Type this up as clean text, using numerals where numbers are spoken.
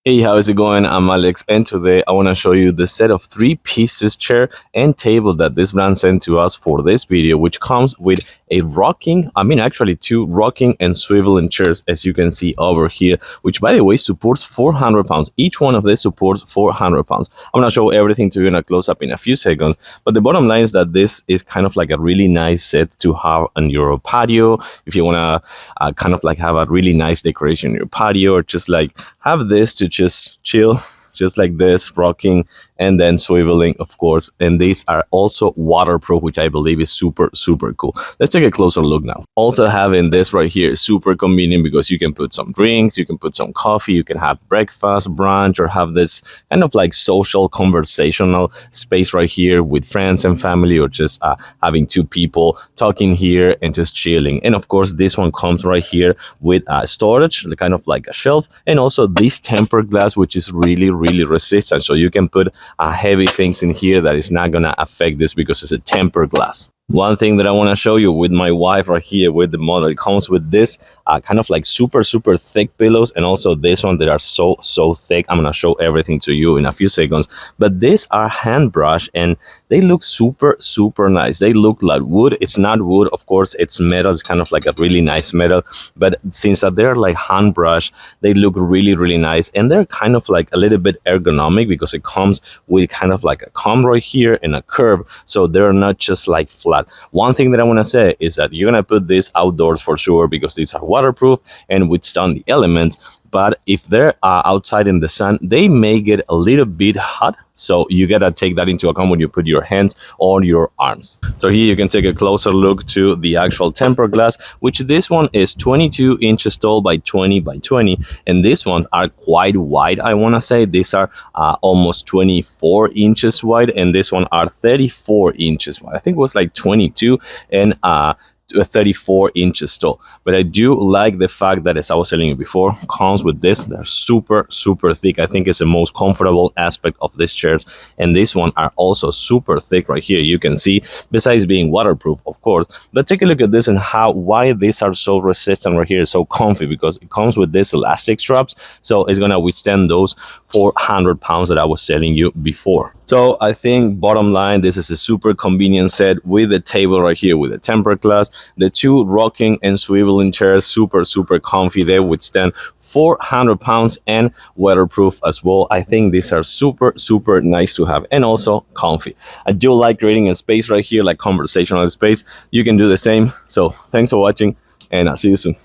Hey, how is it going? I'm Alex, and today I want to show you the set of 3 pieces chair and table that this brand sent to us for this video, which comes with a actually 2 rocking and swiveling chairs, as you can see over here, which by the way supports 400 pounds. Each one of these supports 400 pounds. I'm going to show everything to you in a close-up in a few seconds, but the bottom line is that this is kind of like a really nice set to have on your patio. If you want to kind of like have a really nice decoration in your patio, or just like have this to just chill, just like this, rocking and then swiveling, of course. And these are also waterproof, which I believe is super cool. Let's take a closer look now. Also having this right here is super convenient because you can put some drinks, you can put some coffee, you can have breakfast, brunch, or have this kind of like social conversational space right here with friends and family, or just having 2 people talking here and just chilling. And of course, this one comes right here with storage, kind of like a shelf, and also this tempered glass, which is really resistant. So you can put heavy things in here that is not gonna affect this because it's a tempered glass. One thing that I want to show you with my wife right here with the model, it comes with this kind of like super thick pillows, and also this one that are so thick. I'm gonna show everything to you in a few seconds, but these are hand brush and they look super nice. They look like wood. It's not wood, of course, it's metal. It's kind of like a really nice metal, but since they're like hand brush, they look really nice, and they're kind of like a little bit ergonomic because it comes with kind of like a comb right here and a curve, so they're not just like flat. One thing that I want to say is that you're going to put this outdoors for sure because these are waterproof and withstand the elements. But if they're outside in the sun, they may get a little bit hot. So you got to take that into account when you put your hands on your arms. So here you can take a closer look to the actual tempered glass, which this one is 22 inches tall by 20 by 20. And these ones are quite wide, I want to say. These are almost 24 inches wide. And this one are 34 inches wide. I think it was like 22 and 34 inches tall. But I do like the fact that, as I was telling you before, comes with this. They're super thick. I think it's the most comfortable aspect of these chairs. And this one are also super thick right here. You can see, besides being waterproof, of course. But take a look at this and why these are so resistant right here, so comfy, because it comes with this elastic straps. So it's gonna withstand those 400 pounds that I was telling you before. So I think bottom line, this is a super convenient set with the table right here with the tempered glass, the 2 rocking and swiveling chairs, super comfy. They withstand 400 pounds and waterproof as well. I think these are super nice to have and also comfy. I do like creating a space right here, like conversational space. You can do the same. So thanks for watching, and I'll see you soon.